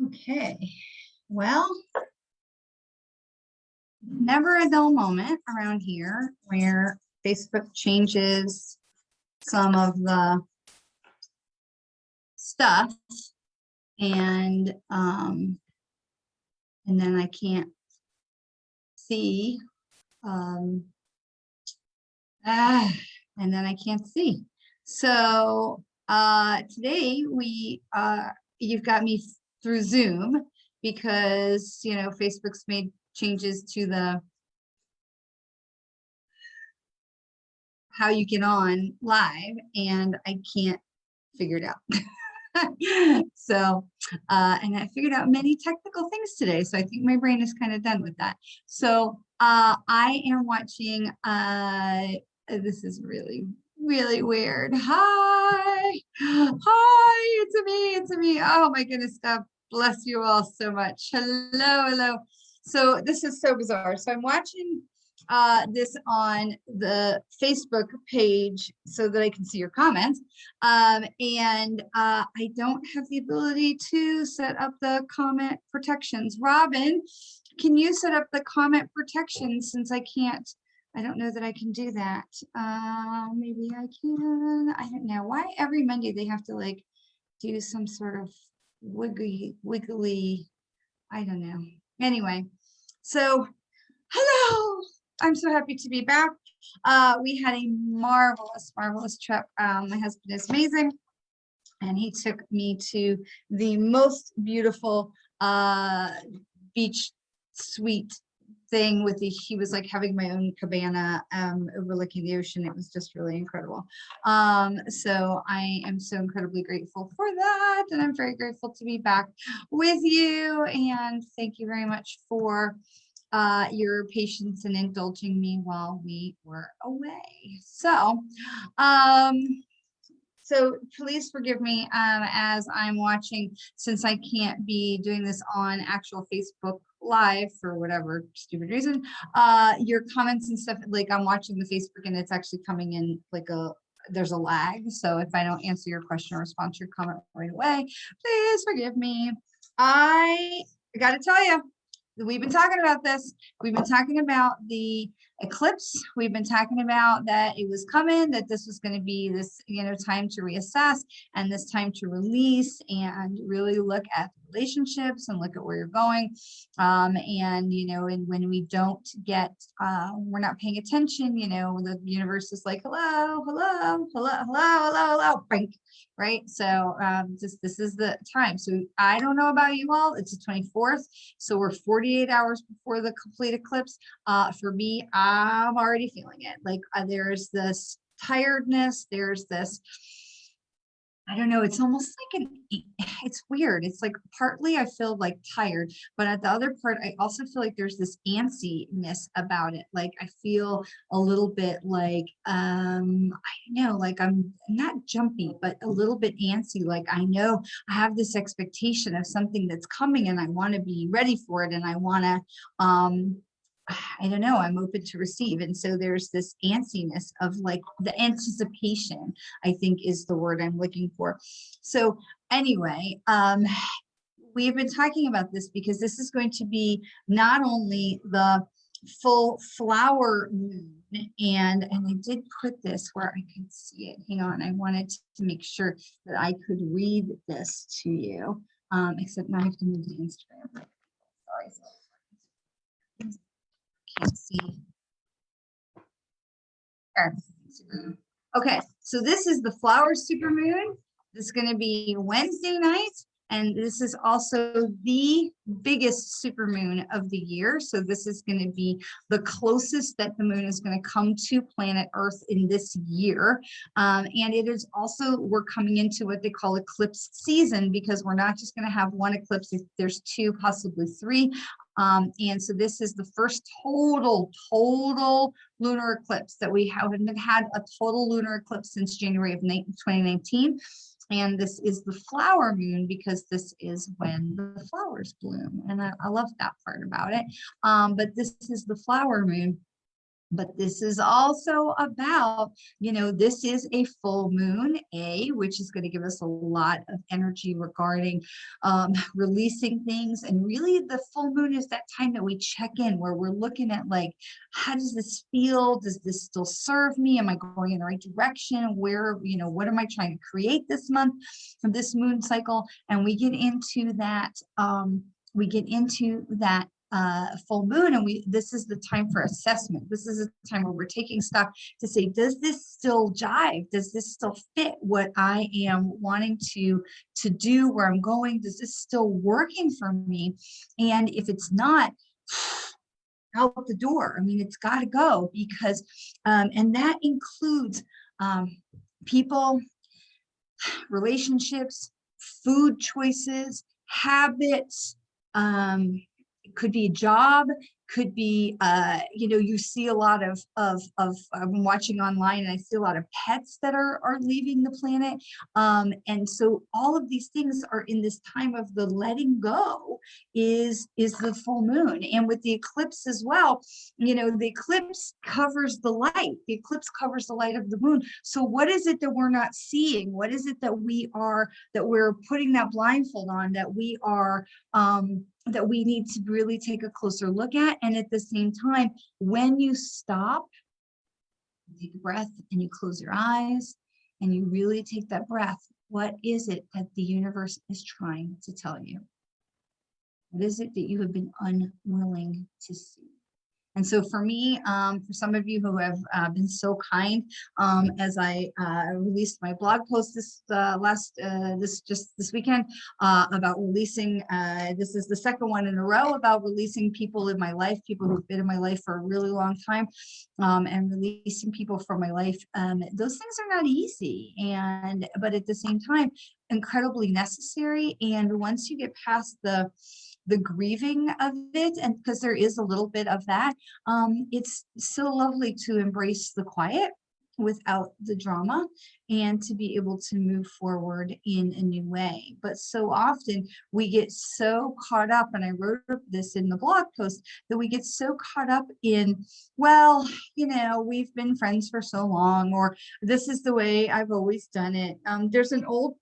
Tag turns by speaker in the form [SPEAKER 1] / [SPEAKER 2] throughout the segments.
[SPEAKER 1] Okay, well, never a dull moment around here where Facebook changes some of the stuff and then I can't see and then I can't see. So today you've got me through Zoom because Facebook's made changes to the how you get on live and I can't figure it out. So and I figured out many technical things today, so I think my brain is kind of done with that. So I am watching this is really weird. Hi, it's me. Oh my goodness, God bless you all so much. Hello. So this is so bizarre. So I'm watching this on the Facebook page so that I can see your comments. And I don't have the ability to set up the comment protections. Robin, can you set up the comment protections since I can't? I don't know that I can do that. Maybe I can. I don't know why every Monday they have to like do some sort of wiggly, I don't know. Anyway, so hello. I'm so happy to be back. We had a marvelous trip. My husband is amazing, and he took me to the most beautiful beach suite thing with he was like having my own cabana overlooking the ocean. It was just really incredible. So I am so incredibly grateful for that, and I'm very grateful to be back with you, and thank you very much for your patience in indulging me while we were away. So please forgive me as I'm watching, since I can't be doing this on actual Facebook Live for whatever stupid reason, your comments and stuff, like I'm watching the Facebook and it's actually coming in like there's a lag. So if I don't answer your question or respond to your comment right away, please forgive me. I got to tell you, we've been talking about this. We've been talking about the eclipse. We've been talking about that it was coming, that this was going to be this, time to reassess and this time to release and really look at relationships and look at where you're going. And when we don't get, we're not paying attention, the universe is like, hello, bink, right? So this is the time. So I don't know about you all. It's the 24th. So we're 48 hours before the complete eclipse. For me, I'm already feeling it. Like there's this tiredness. There's this, I don't know, it's almost like it's weird. It's like partly I feel like tired, but at the other part, I also feel like there's this antsiness about it. Like I feel a little bit like, I don't know, like I'm not jumpy, but a little bit antsy. Like I know I have this expectation of something that's coming and I want to be ready for it. And I want to, I don't know, I'm open to receive. And so there's this antsiness of like the anticipation, I think is the word I'm looking for. So anyway, we've been talking about this because this is going to be not only the full flower moon, and I did put this where I could see it. Hang on, I wanted to make sure that I could read this to you, except now I have to move to Instagram. Sorry. Can't see. Okay, so this is the flower supermoon. This is going to be Wednesday night, and this is also the biggest supermoon of the year. So this is going to be the closest that the moon is going to come to planet Earth in this year. And it is also, we're coming into what they call eclipse season, because we're not just going to have one eclipse. There's two, possibly three. And so this is the first total lunar eclipse that we haven't had a total lunar eclipse since January of 2019. And this is the flower moon because this is when the flowers bloom. And I love that part about it. But this is the flower moon. But this is also about, this is a full moon, which is going to give us a lot of energy regarding releasing things. And really the full moon is that time that we check in, where we're looking at like, how does this feel? Does this still serve me? Am I going in the right direction? Where, what am I trying to create this month of this moon cycle? And we get into that, full moon, and this is the time for assessment. This is a time where we're taking stock to say, does this still jive? Does this still fit what I am wanting to do, where I'm going? Does this still working for me? And if it's not, out the door. I mean, it's got to go, because and that includes people, relationships, food choices, habits, it could be a job, could be, you see a lot of I'm watching online, and I see a lot of pets that are leaving the planet. And so all of these things are in this time of the letting go is the full moon. And with the eclipse as well, the eclipse covers the light. The eclipse covers the light of the moon. So what is it that we're not seeing? What is it that we're putting that blindfold on, that we are, that we need to really take a closer look at? And at the same time, when you stop, take a breath, and you close your eyes, and you really take that breath, what is it that the universe is trying to tell you? What is it that you have been unwilling to see? And so for me, for some of you who have been so kind, as I released my blog post this weekend about releasing, this is the second one in a row about releasing people in my life, people who've been in my life for a really long time, and releasing people from my life. Those things are not easy, but at the same time, incredibly necessary. And once you get past the grieving of it, and because there is a little bit of that, it's so lovely to embrace the quiet without the drama, and to be able to move forward in a new way. But so often we get so caught up, and I wrote this in the blog post, that we get so caught up in, well, we've been friends for so long, or this is the way I've always done it. There's an old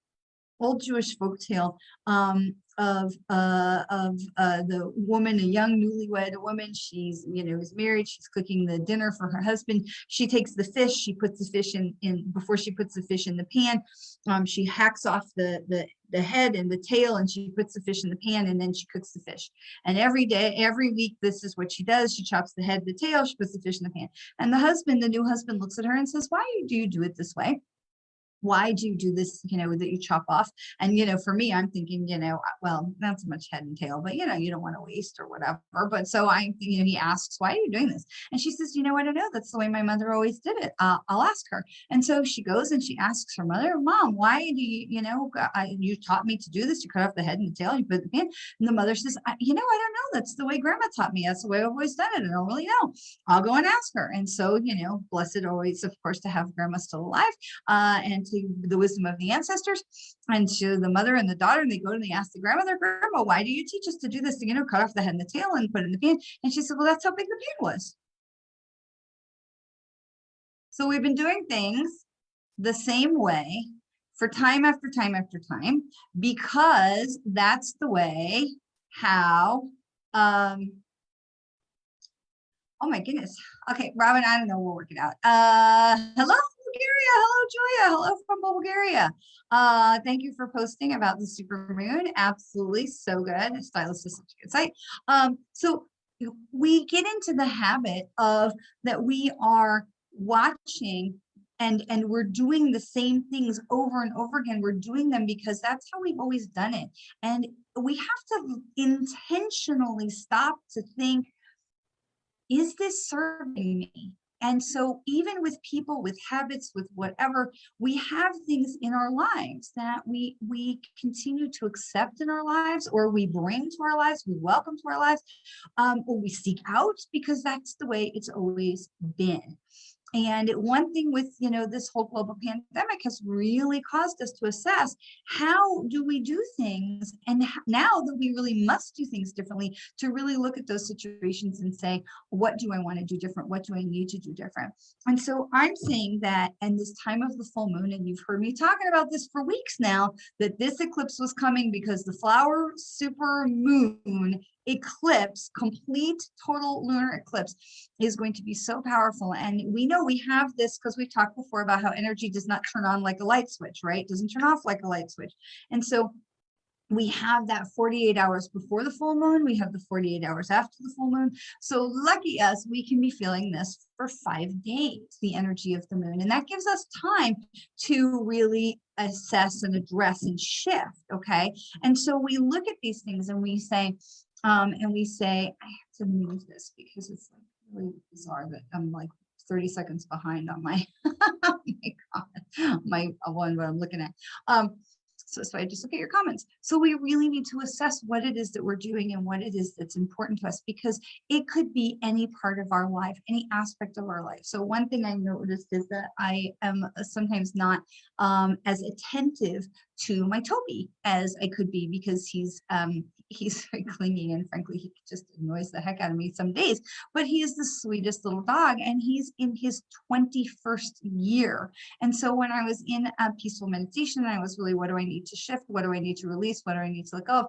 [SPEAKER 1] Jewish folktale of the woman, a young newlywed woman. She's, is married. She's cooking the dinner for her husband. She takes the fish. She puts the fish in before she puts the fish in the pan. She hacks off the head and the tail, and she puts the fish in the pan, and then she cooks the fish. And every week, this is what she does. She chops the head, the tail. She puts the fish in the pan. And the new husband looks at her and says, "Why do you do it this way? Why do you do this, that you chop off?" And, for me, I'm thinking, well, not so much head and tail, but, you don't want to waste or whatever. But so he asks, "Why are you doing this?" And she says, "I don't know. That's the way my mother always did it. I'll ask her." And so she goes and she asks her mother, "Mom, why do you, you taught me to do this. You cut off the head and the tail, and you put it in the pan." And the mother says, I don't know. That's the way Grandma taught me. That's the way I've always done it. I don't really know. I'll go and ask her. And so, blessed always, of course, to have Grandma still alive, and to the wisdom of the ancestors, and to the mother and the daughter, and they go and they ask the grandmother, "Grandma, why do you teach us to do this? To, cut off the head and the tail and put it in the pan?" And she said, "Well, that's how big the pan was." So we've been doing things the same way for time after time after time, because that's the way how, oh my goodness. Okay, Robin, I don't know, we'll work it out. Hello, Bulgaria. Hello, Julia. Hello from Bulgaria. Thank you for posting about the supermoon. Absolutely, so good. Stylist is such a good site. So we get into the habit of that we are watching, and we're doing the same things over and over again. We're doing them because that's how we've always done it. And we have to intentionally stop to think, is this serving me? And so even with people, with habits, with whatever, we have things in our lives that we continue to accept in our lives, or we bring to our lives, we welcome to our lives, or we seek out because that's the way it's always been. And one thing with, this whole global pandemic has really caused us to assess, how do we do things? And now that we really must do things differently, to really look at those situations and say, what do I want to do different? What do I need to do different? And so I'm saying that, and this time of the full moon, and you've heard me talking about this for weeks now, that this eclipse was coming because the flower super moon eclipse, complete total lunar eclipse, is going to be so powerful. And we know we have this because we've talked before about how energy does not turn on like a light switch, right? It doesn't turn off like a light switch. And so we have that 48 hours before the full moon. We have the 48 hours after the full moon. So lucky us, we can be feeling this for 5 days, the energy of the moon. And that gives us time to really assess and address and shift, okay? And so we look at these things and we say, I have to move this because it's like really bizarre that I'm like 30 seconds behind on my, oh my God, my one what I'm looking at. So I just look at your comments. So we really need to assess what it is that we're doing and what it is that's important to us, because it could be any part of our life, any aspect of our life. So one thing I noticed is that I am sometimes not as attentive to my Toby as I could be, because he's very clingy, and frankly, he just annoys the heck out of me some days. But he is the sweetest little dog, and he's in his 21st year. And so when I was in a peaceful meditation, I was really, what do I need to shift? What do I need to release? What do I need to let go of?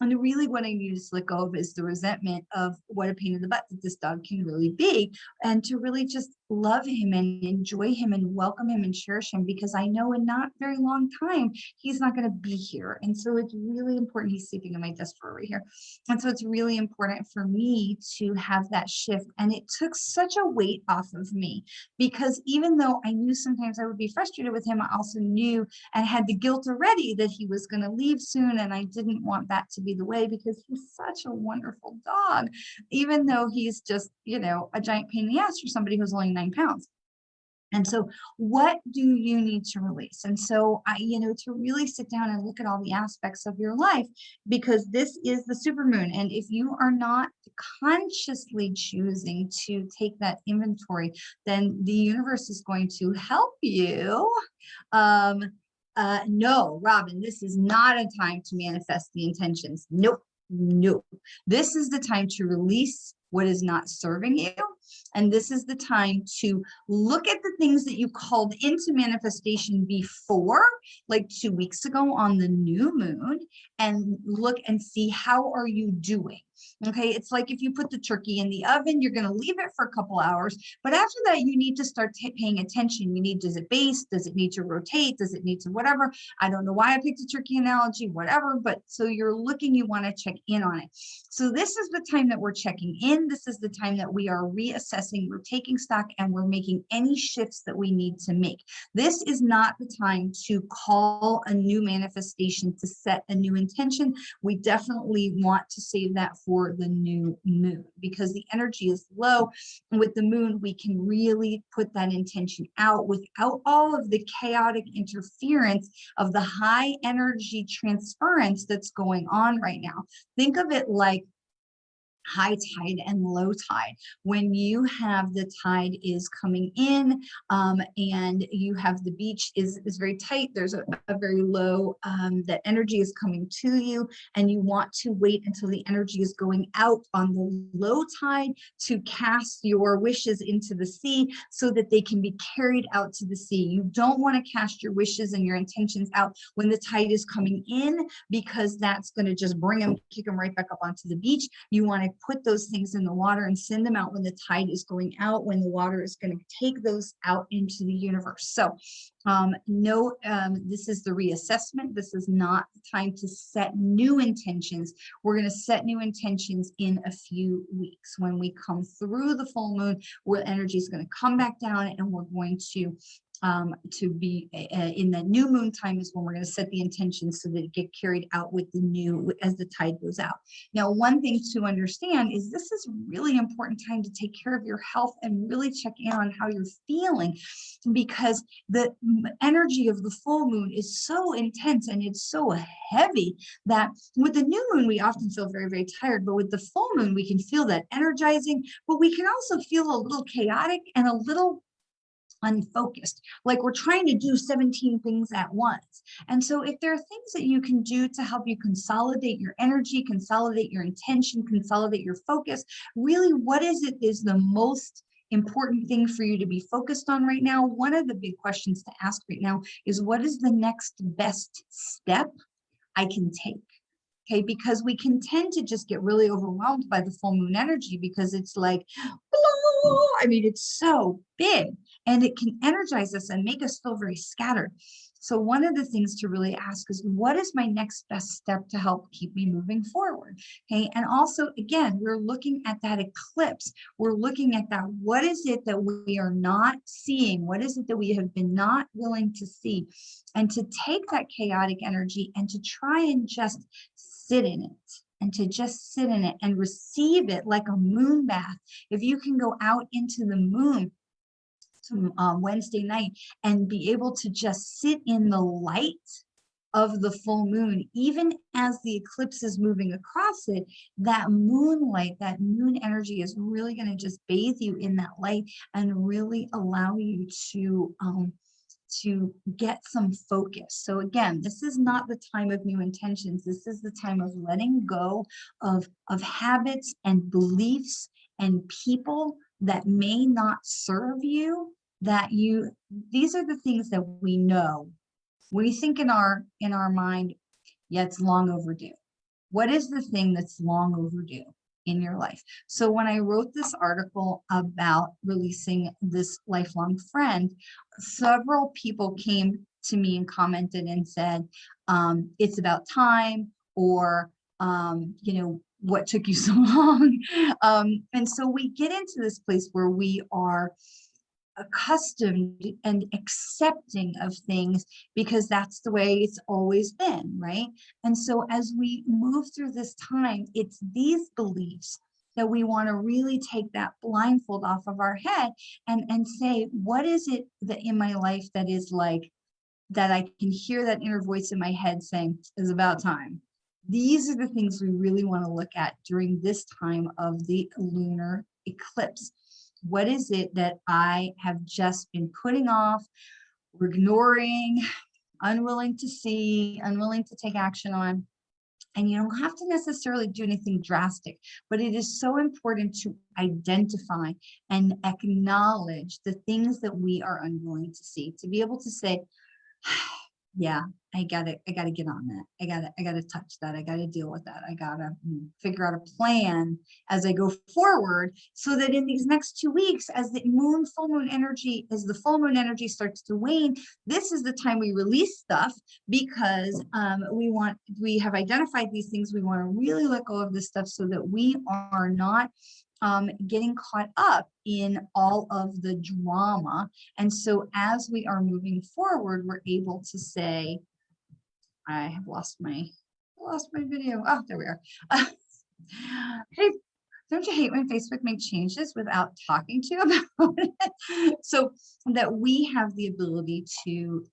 [SPEAKER 1] And really what I need to let go of is the resentment of what a pain in the butt that this dog can really be, and to really just love him and enjoy him and welcome him and cherish him, because I know in not very long time, he's not going to be here. And so it's really important. He's sleeping in my desk drawer right here. And so it's really important for me to have that shift. And it took such a weight off of me, because even though I knew sometimes I would be frustrated with him, I also knew and had the guilt already that he was going to leave soon. And I didn't want that to be the way, because he's such a wonderful dog, even though he's just, a giant pain in the ass for somebody who's only 9 pounds. And so what do you need to release? And so to really sit down and look at all the aspects of your life, because this is the supermoon. And if you are not consciously choosing to take that inventory, then the universe is going to help you. No, Robin, this is not a time to manifest the intentions. Nope. This is the time to release what is not serving you. And this is the time to look at the things that you called into manifestation before, like 2 weeks ago on the new moon, and look and see, how are you doing? Okay, it's like if you put the turkey in the oven, you're going to leave it for a couple hours, but after that, you need to start paying attention. Does it baste? Does it need to rotate? Does it need to whatever? I don't know why I picked a turkey analogy, whatever, but so you're looking, you want to check in on it. So this is the time that we're checking in. This is the time that we are reassessing, we're taking stock, and we're making any shifts that we need to make. This is not the time to call a new manifestation, to set a new intention. We definitely want to save that for the new moon, because the energy is low. And with the moon, we can really put that intention out without all of the chaotic interference of the high energy transference that's going on right now. Think of it like high tide and low tide. When you have the tide is coming in and you have the beach is very tight, there's a very low, that energy is coming to you, and you want to wait until the energy is going out on the low tide to cast your wishes into the sea so that they can be carried out to the sea. You don't want to cast your wishes and your intentions out when the tide is coming in, because that's going to just bring them, kick them right back up onto the beach. You want to put those things in the water and send them out when the tide is going out, when the water is going to take those out into the universe. So this is the reassessment. This is not the time to set new intentions. We're going to set new intentions in a few weeks. When we come through the full moon, where energy is going to come back down, and we're going to be in the new moon time is when we're going to set the intentions so that it get carried out with the new, as the tide goes out. Now, one thing to understand is this is really important time to take care of your health and really check in on how you're feeling, because the energy of the full moon is so intense and it's so heavy that with the new moon, we often feel very, very tired, but with the full moon, we can feel that energizing, but we can also feel a little chaotic and a little unfocused, like we're trying to do 17 things at once. And so if there are things that you can do to help you consolidate your energy, consolidate your intention, consolidate your focus, really, what is it is the most important thing for you to be focused on right now? One of the big questions to ask right now is, what is the next best step I can take? Okay, because we can tend to just get really overwhelmed by the full moon energy, because it's like, I mean, it's so big and it can energize us and make us feel very scattered. So one of the things to really ask is, what is my next best step to help keep me moving forward? Okay, and also, again, we're looking at that eclipse. We're looking at that. What is it that we are not seeing? What is it that we have been not willing to see? And to take that chaotic energy and to try and just sit in it, and to just sit in it and receive it like a moon bath. If you can go out into the moon Wednesday night and be able to just sit in the light of the full moon, even as the eclipse is moving across it, that moonlight, that moon energy is really going to just bathe you in that light and really allow you to get some focus. So again, this is not the time of new intentions. This is the time of letting go of habits and beliefs and people that may not serve you, these are the things that we know. We think in our mind, yeah, it's long overdue. What is the thing that's long overdue in your life? So when I wrote this article about releasing this lifelong friend, several people came to me and commented and said, it's about time, or, what took you so long? And so we get into this place where we are accustomed and accepting of things because that's the way it's always been, right? And so as we move through this time, it's these beliefs that we want to really take that blindfold off of our head and say, what is it that in my life that is like, that I can hear that inner voice in my head saying is about time? These are the things we really want to look at during this time of the lunar eclipse. What is it that I have just been putting off, ignoring, unwilling to see, unwilling to take action on? And you don't have to necessarily do anything drastic, but it is so important to identify and acknowledge the things that we are unwilling to see, to be able to say, yeah, I gotta get on that. I gotta touch that. I gotta deal with that. I gotta figure out a plan as I go forward, so that in these next 2 weeks, as the full moon energy starts to wane, this is the time we release stuff, because we have identified these things. We want to really let go of this stuff so that we are not getting caught up in all of the drama. And so as we are moving forward, we're able to say, I have lost my video. Oh, there we are. Hey, don't you hate when Facebook makes changes without talking to you about it? So that we have the ability to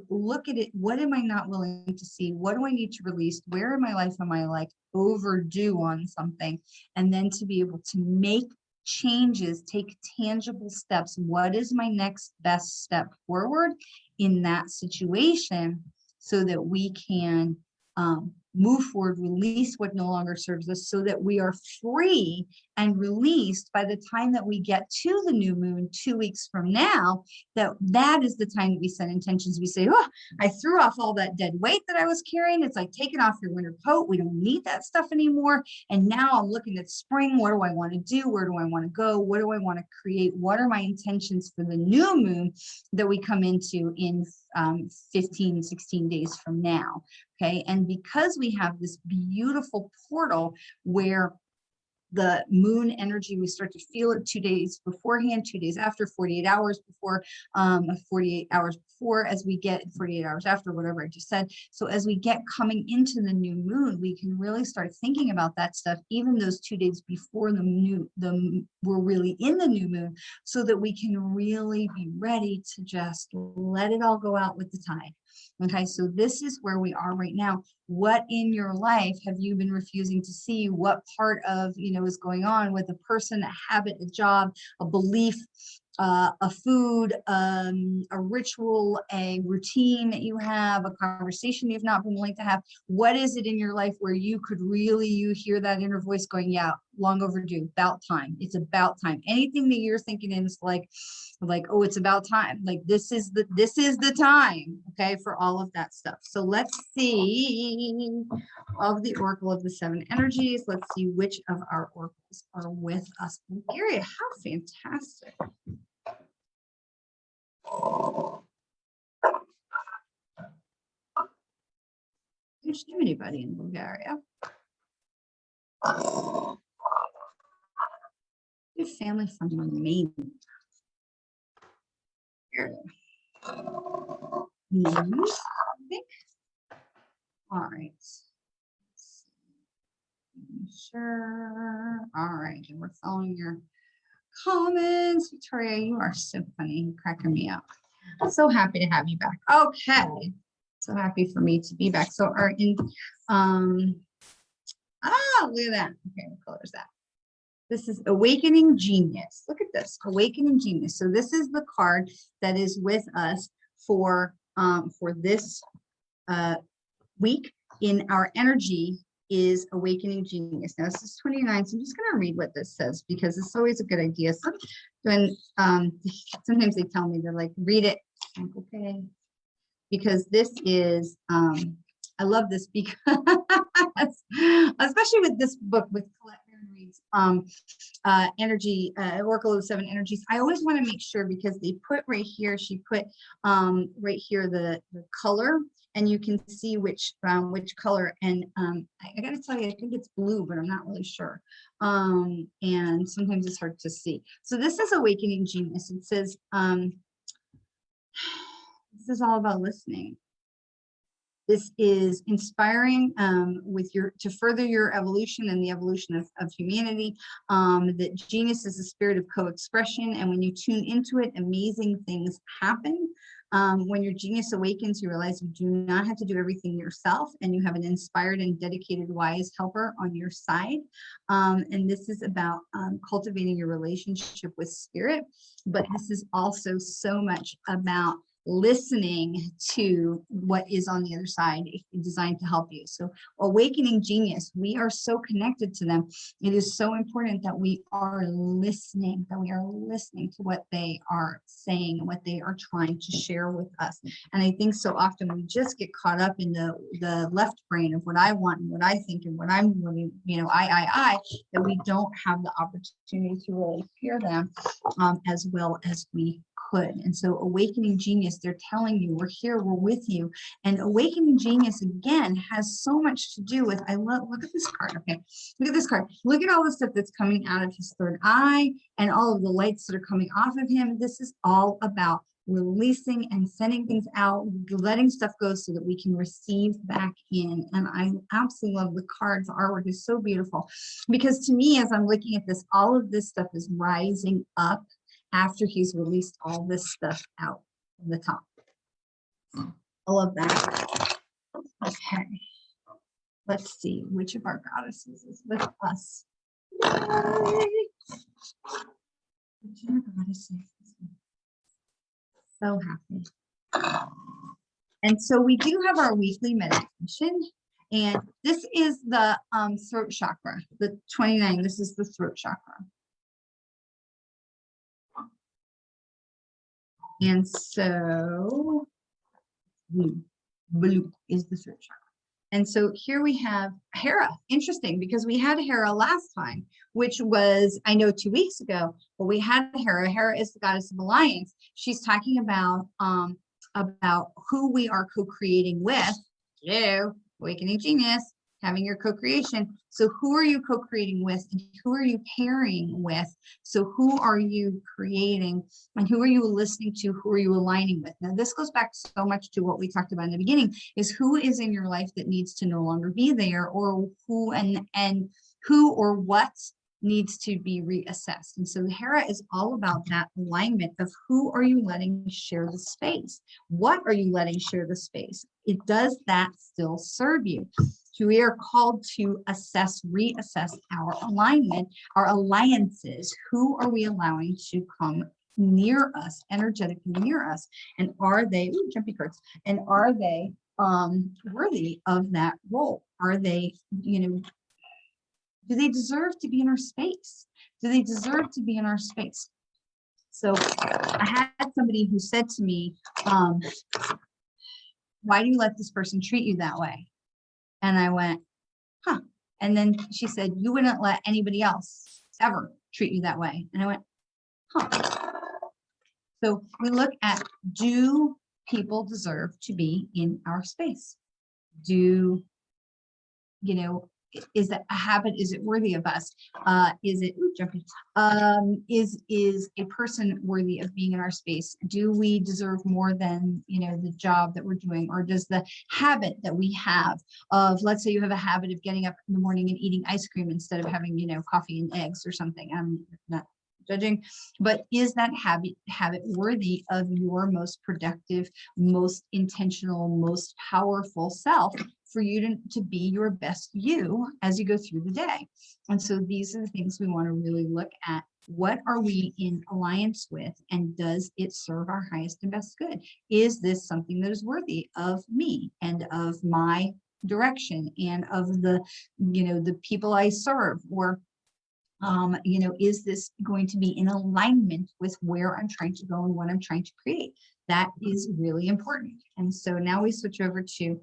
[SPEAKER 1] look at it. What am I not willing to see? What do I need to release? Where in my life am I like overdue on something? And then to be able to make changes, take tangible steps. What is my next best step forward in that situation, so that we can move forward, release what no longer serves us, so that we are free and released by the time that we get to the new moon 2 weeks from now. That is the time that we set intentions. We say, oh, I threw off all that dead weight that I was carrying. It's like taking off your winter coat. We don't need that stuff anymore. And now I'm looking at spring. What do I want to do? Where do I want to go? What do I want to create? What are my intentions for the new moon that we come into in 15, 16 days from now? Okay. And because we have this beautiful portal where the moon energy, we start to feel it 2 days beforehand, 2 days after, 48 hours before, 48 hours before, as we get 48 hours after, whatever I just said. So as we get coming into the new moon, we can really start thinking about that stuff, even those 2 days before we're really in the new moon, so that we can really be ready to just let it all go out with the tide. Okay, so this is where we are right now. What in your life have you been refusing to see? What part of, is going on with a person, a habit, a job, a belief, a food, a ritual, a routine that you have, a conversation you've not been willing to have. What is it in your life where you could really, you hear that inner voice going, yeah, long overdue, about time. It's about time. Anything that you're thinking is like, oh, it's about time. Like this is the time, okay, for all of that stuff. So let's see of the Oracle of the Seven Energies. Let's see which of our oracles are with us. Bulgaria, how fantastic. There's too anybody in Bulgaria. Your family from Romania. Here. I think. All right. Sure. All right. And we're following your comments. Victoria, you are so funny. You're cracking me up. I'm so happy to have you back. Okay. So happy for me to be back. So our in look at that. Okay, what color is that? This is Awakening Genius. Look at this, Awakening Genius. So this is the card that is with us for this week in our energy is Awakening Genius. Now this is 29, so I'm just going to read what this says because it's always a good idea. So when sometimes they tell me, they're like, read it. I'm like, okay. Because this is, I love this because, especially with this book, with Colette Reed's energy, Oracle of the Seven Energies, I always want to make sure because they put right here, she put right here the color, and you can see which color. And I got to tell you, I think it's blue, but I'm not really sure. And sometimes it's hard to see. So this is Awakening Genius. It says, this is all about listening. This is inspiring to further your evolution and the evolution of humanity. That genius is a spirit of co-expression, and when you tune into it, amazing things happen. When your genius awakens, you realize you do not have to do everything yourself, and you have an inspired and dedicated, wise helper on your side. And this is about cultivating your relationship with spirit, but this is also so much about listening to what is on the other side, designed to help you. So Awakening Genius, we are so connected to them. It is so important that we are listening, to what they are saying and what they are trying to share with us. And I think so often we just get caught up in the left brain of what I want and what I think and what I'm really, that we don't have the opportunity to really hear them as well as we could. And so Awakening Genius, they're telling you, we're here, we're with you. And Awakening Genius, again, has so much to do with, look at this card, okay? Look at this card. Look at all the stuff that's coming out of his third eye and all of the lights that are coming off of him. This is all about releasing and sending things out, letting stuff go so that we can receive back in. And I absolutely love the cards. The artwork is so beautiful because to me, as I'm looking at this, all of this stuff is rising up after he's released all this stuff out from the top. I love that. Okay. Let's see which of our goddesses is with us. Which of our goddesses is with us? So happy. And so we do have our weekly meditation, and this is the throat chakra, the 29. This is the throat chakra. And so blue is the throat chakra. And so here we have Hera. Interesting, because we had Hera last time, which was, I know, 2 weeks ago, but we had Hera. Hera is the goddess of alliance. She's talking about who we are co-creating with. Hello, Awakening Genius, having your co-creation. So who are you co-creating with, and who are you pairing with? So who are you creating, and who are you listening to? Who are you aligning with? Now, this goes back so much to what we talked about in the beginning, is who is in your life that needs to no longer be there, or who and who or what needs to be reassessed. And so the Hera is all about that alignment of who are you letting share the space? What are you letting share the space? Does that still serve you? So we are called to reassess our alignment, our alliances. Who are we allowing to come near us, energetically near us? And are they, ooh, jumpy cards, and are they worthy of that role? Are they, do they deserve to be in our space? Do they deserve to be in our space? So I had somebody who said to me, why do you let this person treat you that way? And I went, huh. And then she said, you wouldn't let anybody else ever treat you that way. And I went, huh. So we look at, do people deserve to be in our space? Do, is that a habit? Is it worthy of us? Is it, ooh, jumpy, is a person worthy of being in our space? Do we deserve more than, the job that we're doing? Or does the habit that we have of, let's say you have a habit of getting up in the morning and eating ice cream instead of having, coffee and eggs or something. I'm not judging, but is that habit worthy of your most productive, most intentional, most powerful self, for you to be your best you as you go through the day? And so these are the things we want to really look at. What are we in alliance with, and does it serve our highest and best good? Is this something that is worthy of me and of my direction and of the, the people I serve? Or is this going to be in alignment with where I'm trying to go and what I'm trying to create? That is really important. And so now we switch over to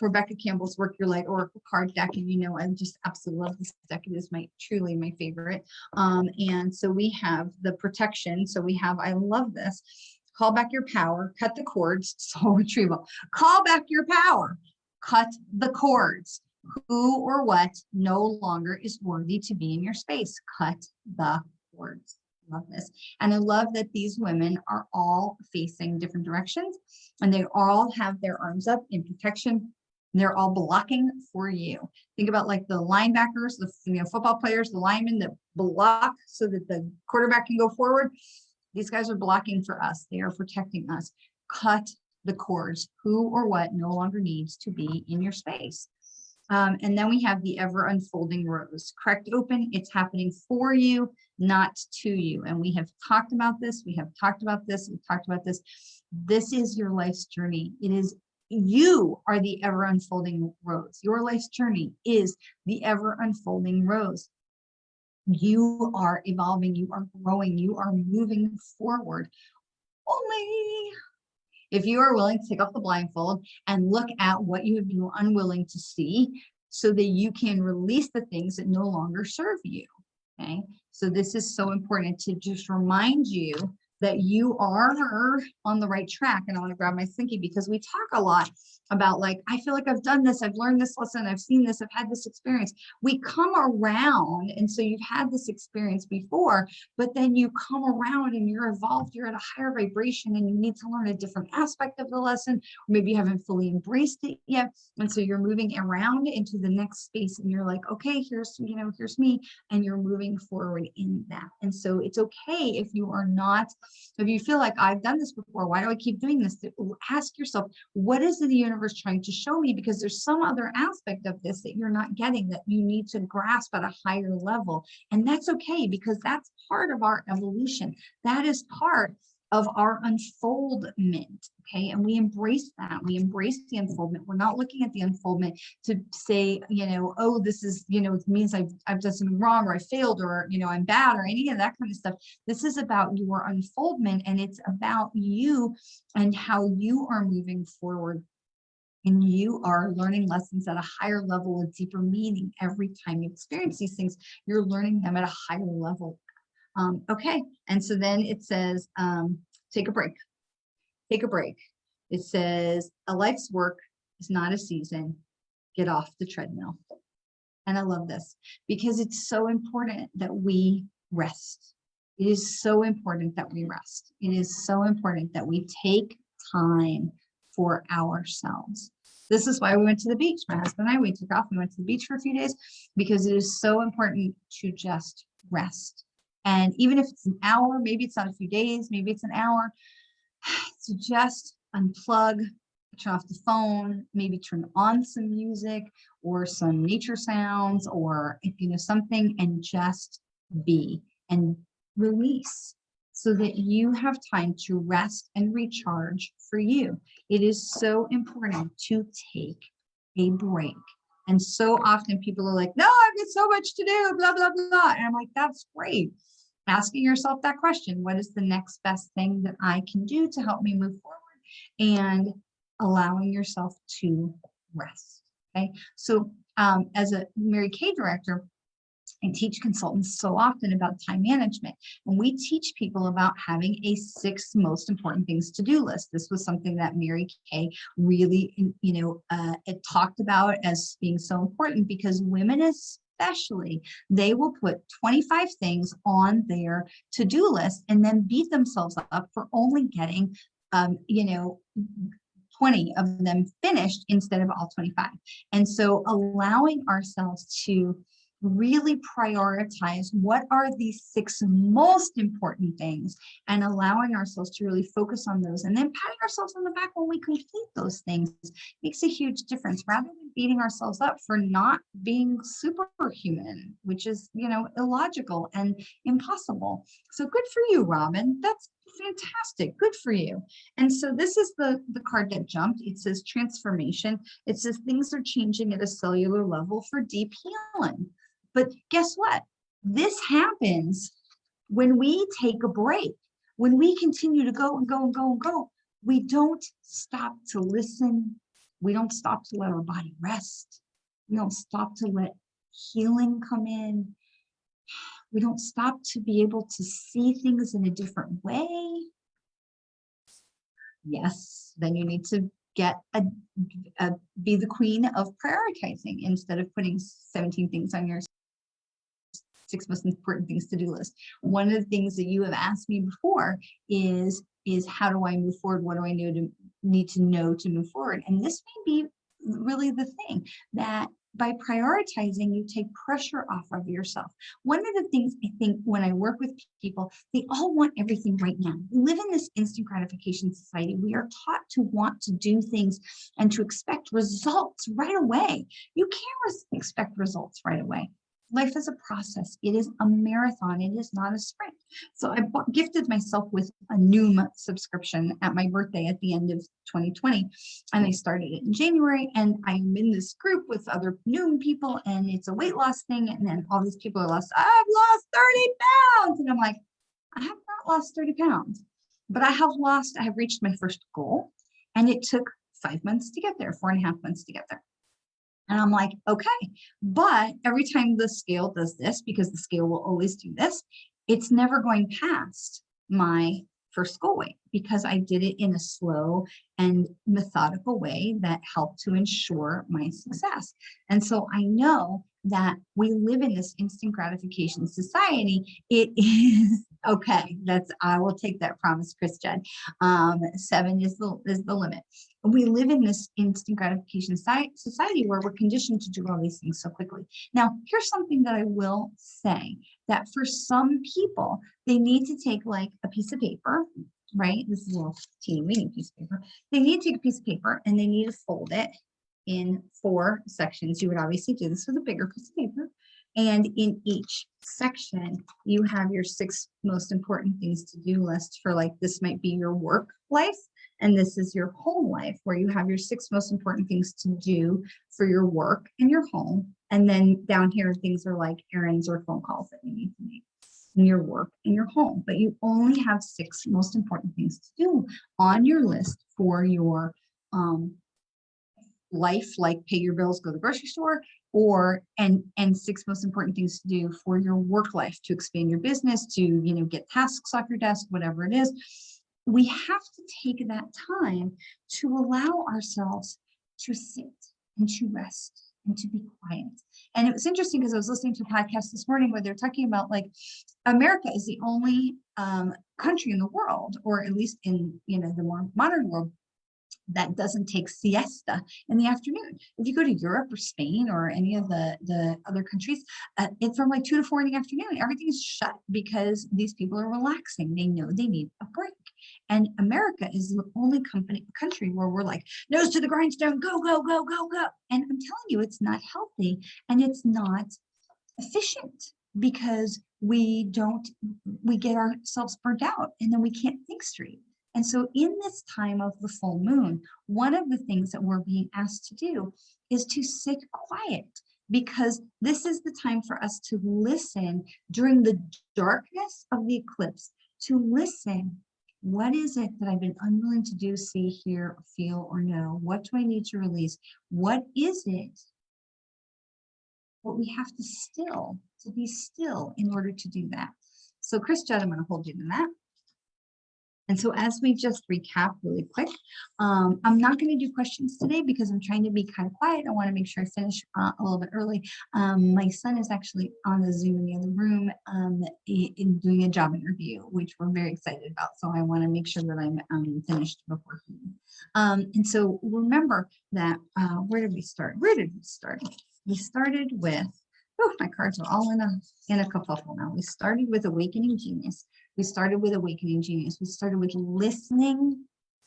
[SPEAKER 1] Rebecca Campbell's Work Your Light Oracle card deck. And I just absolutely love this deck. It is truly my favorite. And so we have the protection. So we have, I love this. Call back your power, cut the cords, soul retrieval. Call back your power, cut the cords. Who or what no longer is worthy to be in your space? Cut the cords. Love this. And I love that these women are all facing different directions, and they all have their arms up in protection. They're all blocking for you. Think about like the linebackers, the football players, the linemen that block so that the quarterback can go forward. These guys are blocking for us. They are protecting us. Cut the cords. Who or what no longer needs to be in your space? And then we have the ever unfolding rose. Cracked open, it's happening for you, not to you. And we have talked about this. We have talked about this. We've talked about this. This is your life's journey. It is, you are the ever unfolding rose. Your life's journey is the ever unfolding rose. You are evolving. You are growing. You are moving forward. Only if you are willing to take off the blindfold and look at what you have been unwilling to see, so that you can release the things that no longer serve you. Okay. So this is so important to just remind you that you are on the right track. And I want to grab my Slinky, because we talk a lot about, like, I feel like I've done this, I've learned this lesson, I've seen this, I've had this experience. We come around, and so you've had this experience before, but then you come around and you're evolved, you're at a higher vibration, and you need to learn a different aspect of the lesson, or maybe you haven't fully embraced it yet. And so you're moving around into the next space, and you're like, okay, here's me, and you're moving forward in that. And so it's okay if you are not, if you feel like, I've done this before, why do I keep doing this? Ask yourself, what is the universe trying to show me? Because there's some other aspect of this that you're not getting, that you need to grasp at a higher level. And that's okay, because that's part of our evolution. That is part of our unfoldment. Okay. And we embrace that. We embrace the unfoldment. We're not looking at the unfoldment to say, oh, this is, it means I've done something wrong, or I failed, or, I'm bad, or any of that kind of stuff. This is about your unfoldment, and it's about you and how you are moving forward. And you are learning lessons at a higher level with deeper meaning. Every time you experience these things, you're learning them at a higher level. Okay. And so then it says, take a break. Take a break. It says, a life's work is not a season. Get off the treadmill. And I love this, because it's so important that we rest. It is so important that we rest. It is so important that we take time for ourselves. This is why we went to the beach. My husband and I, we took off, we went to the beach for a few days, because it is so important to just rest. And even if it's an hour, maybe it's not a few days, maybe it's an hour, to just unplug, turn off the phone, maybe turn on some music or some nature sounds, or something, and just be and release. so that you have time to rest and recharge for you. It is so important to take a break. And so often people are like, no, I've got so much to do, blah, blah, blah. And I'm like, that's great. Asking yourself that question, what is the next best thing that I can do to help me move forward? And allowing yourself to rest. Okay. So as a Mary Kay director, I teach consultants so often about time management, and we teach people about having a 6 most important things to do list. This was something that Mary Kay really, it talked about as being so important, because women especially, they will put 25 things on their to-do list and then beat themselves up for only getting 20 of them finished instead of all 25. And so allowing ourselves to really prioritize what are these 6 most important things, and allowing ourselves to really focus on those, and then patting ourselves on the back when we complete those things makes a huge difference, rather than beating ourselves up for not being superhuman, which is, illogical and impossible. So good for you, Robin. That's fantastic. Good for you. And so this is the card that jumped. It says transformation. It says things are changing at a cellular level for deep healing. But guess what? This happens when we take a break, when we continue to go and go and go and go. We don't stop to listen. We don't stop to let our body rest. We don't stop to let healing come in. We don't stop to be able to see things in a different way. Yes, then you need to be the queen of prioritizing instead of putting 17 things on your 6 most important things to do list. One of the things that you have asked me before is how do I move forward? What do I need to know to move forward? And this may be really the thing, that by prioritizing, you take pressure off of yourself. One of the things I think when I work with people, they all want everything right now. We live in this instant gratification society. We are taught to want to do things and to expect results right away. You can't expect results right away. Life is a process. It is a marathon. It is not a sprint. So I gifted myself with a Noom subscription at my birthday at the end of 2020. And I started it in January. And I'm in this group with other Noom people. And it's a weight loss thing. And then all these people are I've lost 30 pounds. And I'm like, I have not lost 30 pounds. But I have reached my first goal. And it took 5 months to get there, 4.5 months to get there. And I'm like, okay, but every time the scale does this, because the scale will always do this, it's never going past my first goal weight, because I did it in a slow and methodical way that helped to ensure my success. And so I know that we live in this instant gratification society. It is okay. I will take that promise, Chris Judd. 7 is the limit. We live in this instant gratification society where we're conditioned to do all these things so quickly. Now, here's something that I will say, that for some people, they need to take like a piece of paper, right? This is a little teeny weeny piece of paper. They need to take a piece of paper and they need to fold it in 4 sections. You would obviously do this with a bigger piece of paper. And in each section, you have your 6 most important things to do list for, like, this might be your work life. And this is your home life, where you have your 6 most important things to do for your work and your home. And then down here, things are like errands or phone calls that you need to make in your work and your home. But you only have 6 most important things to do on your list for your life, like pay your bills, go to the grocery store, and 6 most important things to do for your work life, to expand your business, to get tasks off your desk, whatever it is. We have to take that time to allow ourselves to sit and to rest and to be quiet. And it was interesting because I was listening to a podcast this morning where they're talking about, like, America is the only country in the world, or at least in the more modern world, that doesn't take siesta in the afternoon. If you go to Europe or Spain or any of the other countries, it's from like 2 to 4 in the afternoon. Everything is shut because these people are relaxing. They know they need a break. And America is the only country where we're like, nose to the grindstone, go, go, go, go, go. And I'm telling you, it's not healthy and it's not efficient. because we get ourselves burnt out and then we can't think straight. And so in this time of the full moon, one of the things that we're being asked to do is to sit quiet, because this is the time for us to listen during the darkness of the eclipse, to listen. What is it that I've been unwilling to do, see, hear, feel, or know? What do I need to release? What is it what we have to be still in order to do that? So Chris Judd, I'm going to hold you to that. And so as we just recap really quick, I'm not going to do questions today because I'm trying to be kind of quiet. I want to make sure I finish a little bit early. My son is actually on the Zoom in the other room in doing a job interview, which we're very excited about. So I want to make sure that I'm finished before he. And so remember that, where did we start? We started with, my cards are all in a kerfuffle now. We started with Awakening Genius. We started with listening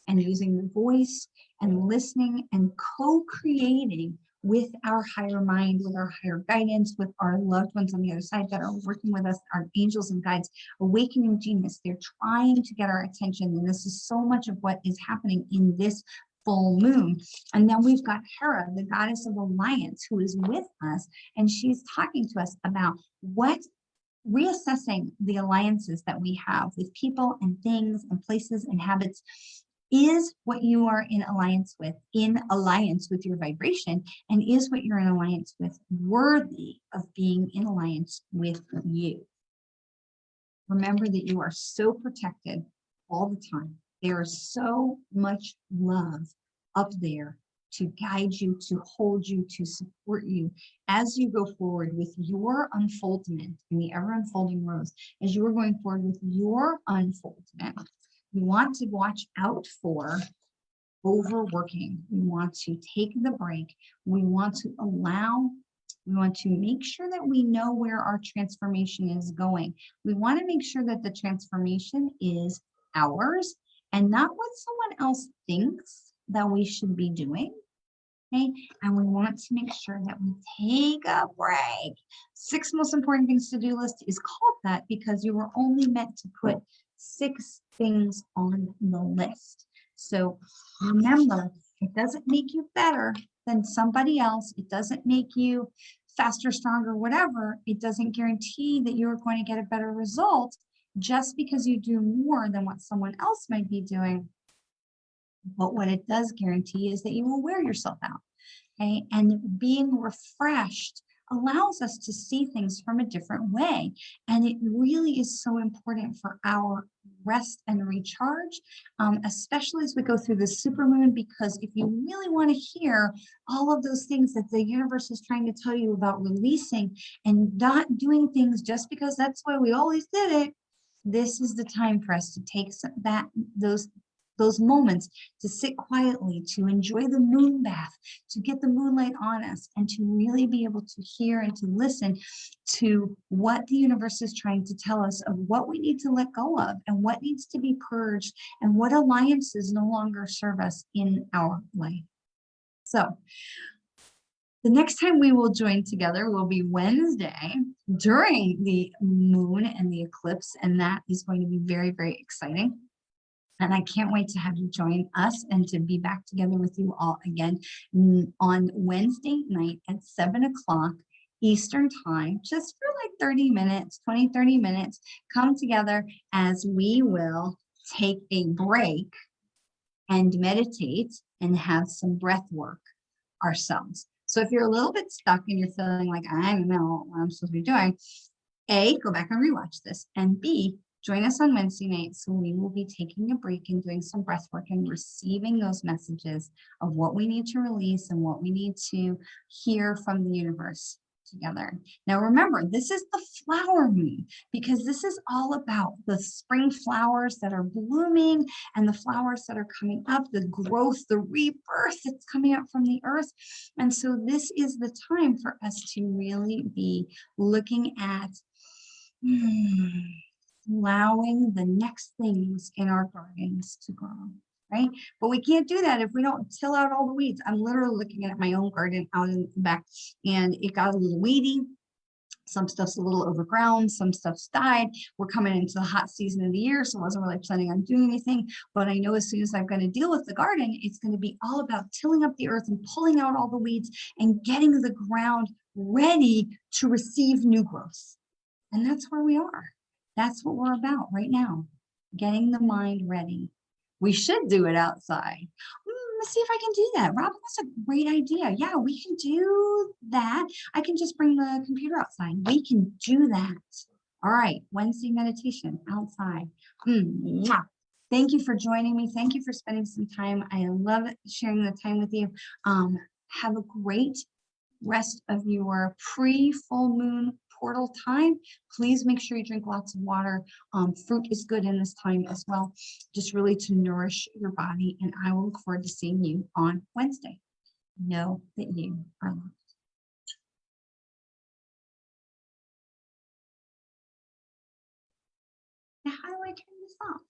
[SPEAKER 1] and using the voice and listening and co-creating with our higher mind, with our higher guidance, with our loved ones on the other side that are working with us, our angels and guides. Awakening Genius, they're trying to get our attention. And this is so much of what is happening in this full moon. And then we've got Hera, the goddess of alliance, who is with us, and she's talking to us about reassessing the alliances that we have with people and things and places and habits. Is what you are in alliance with your vibration, and is what you're in alliance with worthy of being in alliance with you? Remember that you are so protected all the time. There is so much love up there to guide you, to hold you, to support you as you go forward with your unfoldment in the ever unfolding rose. As you are going forward with your unfoldment, we want to watch out for overworking. We want to take the break. We want to make sure that we know where our transformation is going. We want to make sure that the transformation is ours and not what someone else thinks that we should be doing. Okay, and we want to make sure that we take a break. 6 most important things to do list is called that because you were only meant to put 6 things on the list. So remember, it doesn't make you better than somebody else. It doesn't make you faster, stronger, whatever. It doesn't guarantee that you're going to get a better result just because you do more than what someone else might be doing. But what it does guarantee is that you will wear yourself out. Okay? And being refreshed allows us to see things from a different way. And it really is so important for our rest and recharge, especially as we go through the supermoon, because if you really want to hear all of those things that the universe is trying to tell you about releasing and not doing things just because that's the way we always did it, this is the time for us to take those moments to sit quietly, to enjoy the moon bath, to get the moonlight on us, and to really be able to hear and to listen to what the universe is trying to tell us of what we need to let go of and what needs to be purged and what alliances no longer serve us in our life. So the next time we will join together will be Wednesday during the moon and the eclipse, and that is going to be very, very exciting. And I can't wait to have you join us and to be back together with you all again on Wednesday night at 7 o'clock Eastern time, just for like 30 minutes. Come together as we will take a break and meditate and have some breath work ourselves. So if you're a little bit stuck and you're feeling like, I don't know what I'm supposed to be doing, A, go back and rewatch this, and B, join us on Wednesday night, so we will be taking a break and doing some breath work and receiving those messages of what we need to release and what we need to hear from the universe together. Now, remember, this is the flower moon, because this is all about the spring flowers that are blooming and the flowers that are coming up, the growth, the rebirth that's coming up from the earth. And so this is the time for us to really be looking at allowing the next things in our gardens to grow, right? But we can't do that if we don't till out all the weeds. I'm literally looking at my own garden out in the back, and it got a little weedy. Some stuff's a little overgrown, some stuff's died. We're coming into the hot season of the year, so I wasn't really planning on doing anything. But I know as soon as I'm going to deal with the garden, it's going to be all about tilling up the earth and pulling out all the weeds and getting the ground ready to receive new growth. And that's where we are. That's what we're about right now, getting the mind ready. We should do it outside. Let's see if I can do that. Robin, that's a great idea. Yeah, we can do that. I can just bring the computer outside. We can do that. All right, Wednesday meditation outside. Thank you for joining me. Thank you for spending some time. I love sharing the time with you. Have a great rest of your pre-full moon portal time. Please make sure you drink lots of water. Fruit is good in this time as well, just really to nourish your body. And I will look forward to seeing you on Wednesday. Know that you are loved. Now, how do I turn this off?